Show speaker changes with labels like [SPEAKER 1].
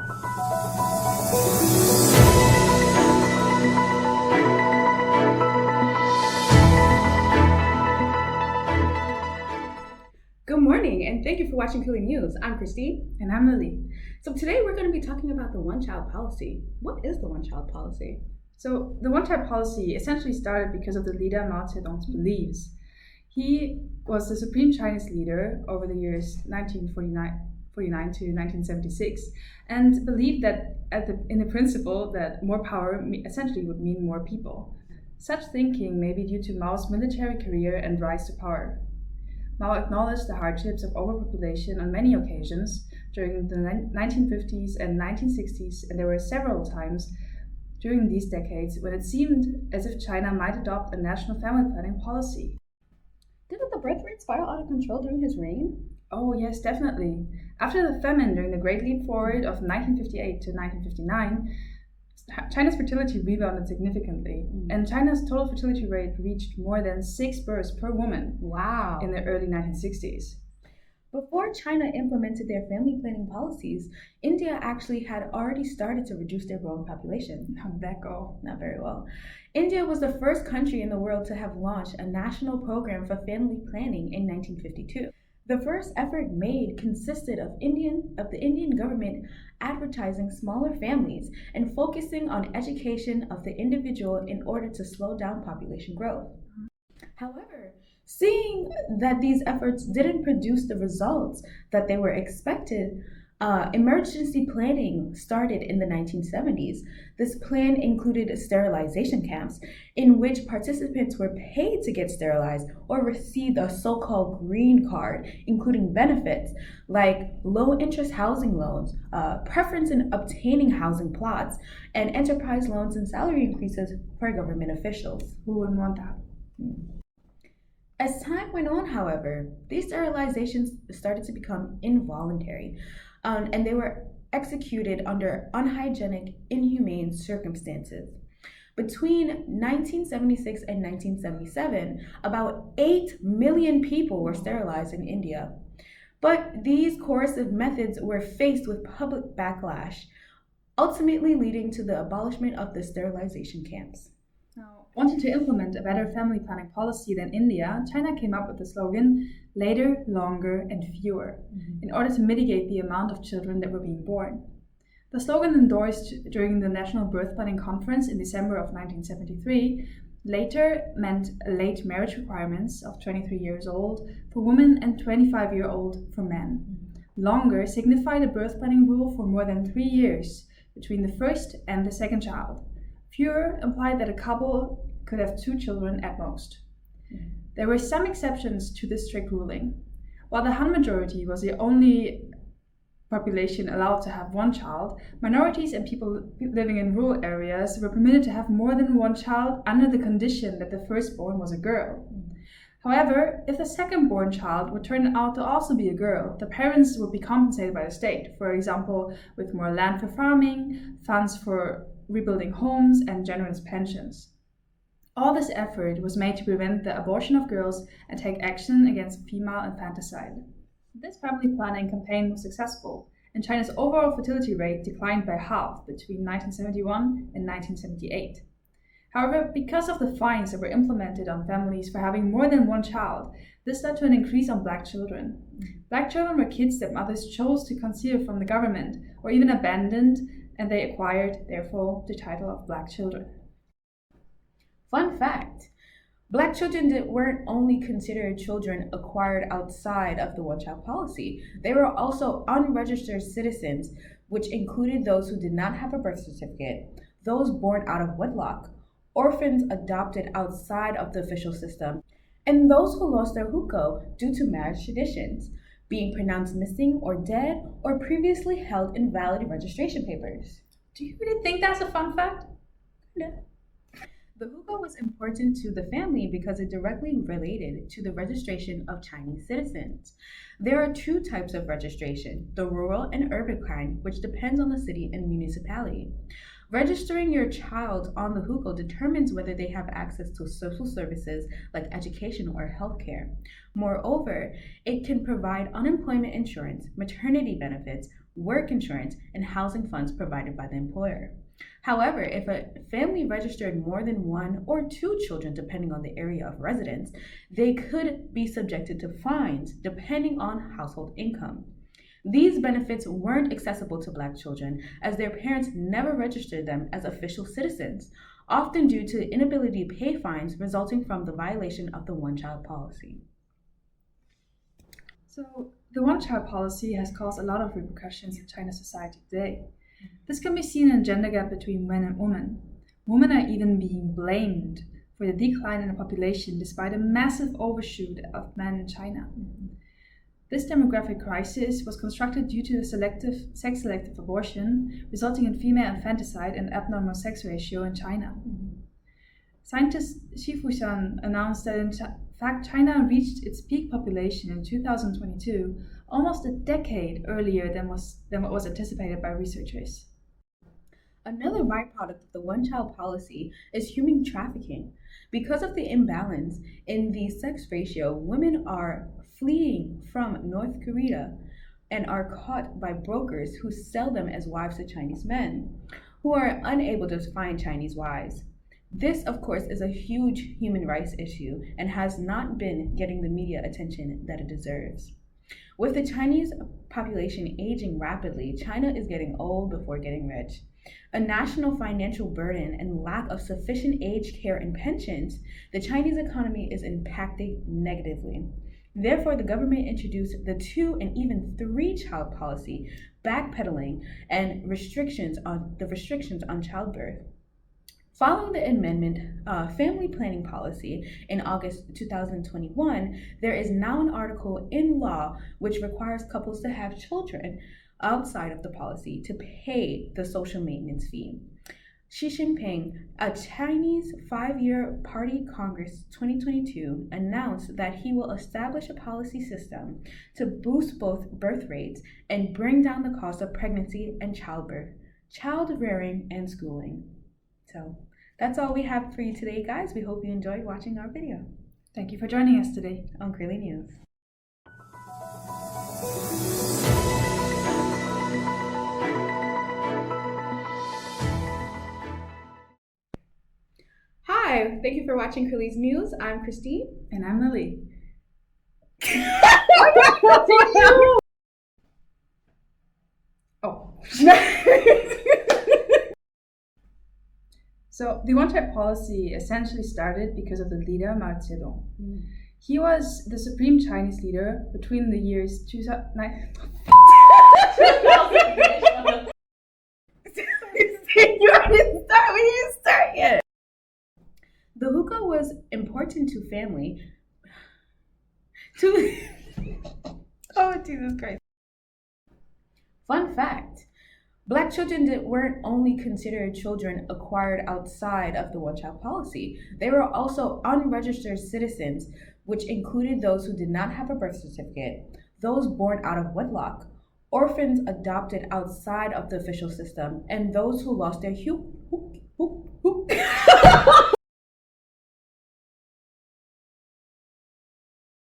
[SPEAKER 1] Good morning, and thank you for watching Philly News. I'm Christine.
[SPEAKER 2] And I'm Lily.
[SPEAKER 1] So today we're going to be talking about the one-child policy. What is the one-child policy?
[SPEAKER 2] So the one-child policy essentially started because of the leader Mao Zedong's beliefs. He was the supreme Chinese leader over the years 1949 to 1976 and believed that in the principle that more power essentially would mean more people. Such thinking may be due to Mao's military career and rise to power. Mao acknowledged the hardships of overpopulation on many occasions during the 1950s and 1960s, and there were several times during these decades when it seemed as if China might adopt a national family planning policy.
[SPEAKER 1] Didn't the birth rate spiral out of control during his reign?
[SPEAKER 2] Oh, yes, definitely. After the famine during the Great Leap Forward of 1958 to 1959, China's fertility rebounded significantly, and China's total fertility rate reached more than 6 births per woman.
[SPEAKER 1] Wow.
[SPEAKER 2] In the early 1960s.
[SPEAKER 1] Before China implemented their family planning policies, India actually had already started to reduce their growing population.
[SPEAKER 2] How did that go?
[SPEAKER 1] Not very well. India was the first country in the world to have launched a national program for family planning in 1952. The first effort made consisted of the Indian government advertising smaller families and focusing on education of the individual in order to slow down population growth. However, seeing that these efforts didn't produce the results that they were expected, emergency planning started in the 1970s. This plan included sterilization camps in which participants were paid to get sterilized or received a so-called green card, including benefits like low-interest housing loans, preference in obtaining housing plots, and enterprise loans and salary increases for government officials.
[SPEAKER 2] Who wouldn't want that?
[SPEAKER 1] As time went on, however, these sterilizations started to become involuntary, and they were executed under unhygienic, inhumane circumstances. Between 1976 and 1977, about 8 million people were sterilized in India. But these coercive methods were faced with public backlash, ultimately leading to the abolishment of the sterilization camps.
[SPEAKER 2] Now, wanting to implement a better family planning policy than India, China came up with the slogan, later, longer, and fewer, in order to mitigate the amount of children that were being born. The slogan endorsed during the National Birth Planning Conference in December of 1973 later meant late marriage requirements of 23 years old for women and 25-year-old for men. Longer signified a birth planning rule for more than 3 years between the first and the second child. Fewer implied that a couple could have 2 children at most. There were some exceptions to this strict ruling. While the Han majority was the only population allowed to have 1 child, minorities and people living in rural areas were permitted to have more than 1 child under the condition that the firstborn was a girl. However, if the second-born child would turn out to also be a girl, the parents would be compensated by the state, for example, with more land for farming, funds for rebuilding homes, and generous pensions. All this effort was made to prevent the abortion of girls and take action against female infanticide. This family planning campaign was successful, and China's overall fertility rate declined by half between 1971 and 1978. However, because of the fines that were implemented on families for having more than 1 child, this led to an increase on black children. Black children were kids that mothers chose to conceal from the government or even abandoned, and they acquired, therefore, the title of black children.
[SPEAKER 1] Fun fact, black children weren't only considered children acquired outside of the one-child policy, they were also unregistered citizens, which included those who did not have a birth certificate, those born out of wedlock, orphans adopted outside of the official system, and those who lost their hukou due to marriage traditions, being pronounced missing or dead, or previously held invalid registration papers.
[SPEAKER 2] Do you really think that's a fun fact?
[SPEAKER 1] No. The hukou was important to the family because it directly related to the registration of Chinese citizens. There are 2 types of registration, the rural and urban kind, which depends on the city and municipality. Registering your child on the hukou determines whether they have access to social services like education or healthcare. Moreover, it can provide unemployment insurance, maternity benefits, work insurance, and housing funds provided by the employer. However, if a family registered more than 1 or 2 children, depending on the area of residence, they could be subjected to fines depending on household income. These benefits weren't accessible to Black children as their parents never registered them as official citizens, often due to the inability to pay fines resulting from the violation of the one-child policy.
[SPEAKER 2] So, the one-child policy has caused a lot of repercussions in China's society today. This can be seen in gender gap between men and women. Women are even being blamed for the decline in the population despite a massive overshoot of men in China. This demographic crisis was constructed due to the sex-selective abortion, resulting in female infanticide and abnormal sex ratio in China. Scientist Xi Fushan announced that in fact China reached its peak population in 2022, almost a decade earlier than what was anticipated by researchers.
[SPEAKER 1] Another byproduct of the one-child policy is human trafficking. Because of the imbalance in the sex ratio, women are fleeing from North Korea and are caught by brokers who sell them as wives to Chinese men, who are unable to find Chinese wives. This, of course, is a huge human rights issue and has not been getting the media attention that it deserves. With the Chinese population aging rapidly, China is getting old before getting rich. A national financial burden and lack of sufficient aged care and pensions, the Chinese economy is impacting negatively. Therefore, the government introduced the 2 and even 3-child policy, backpedaling and restrictions on childbirth. Following the amendment family planning policy in August 2021, there is now an article in law which requires couples to have children outside of the policy to pay the social maintenance fee. Xi Jinping, a Chinese 5-year Party Congress 2022, announced that he will establish a policy system to boost both birth rates and bring down the cost of pregnancy and childbirth, child rearing, and schooling. So that's all we have for you today, guys. We hope you enjoyed watching our video.
[SPEAKER 2] Thank you for joining us today
[SPEAKER 1] on Curly News. Hi, thank you for watching Curly's News. I'm Christine.
[SPEAKER 2] And I'm Lily. Oh. So, the one-child policy essentially started because of the leader Mao Zedong. He was the supreme Chinese leader between the years 2009.
[SPEAKER 1] You already start. We didn't start yet. The hookah was important to family. Oh, Jesus Christ. Fun fact. Black children weren't only considered children acquired outside of the one-child policy. They were also unregistered citizens, which included those who did not have a birth certificate, those born out of wedlock, orphans adopted outside of the official system, and those who lost their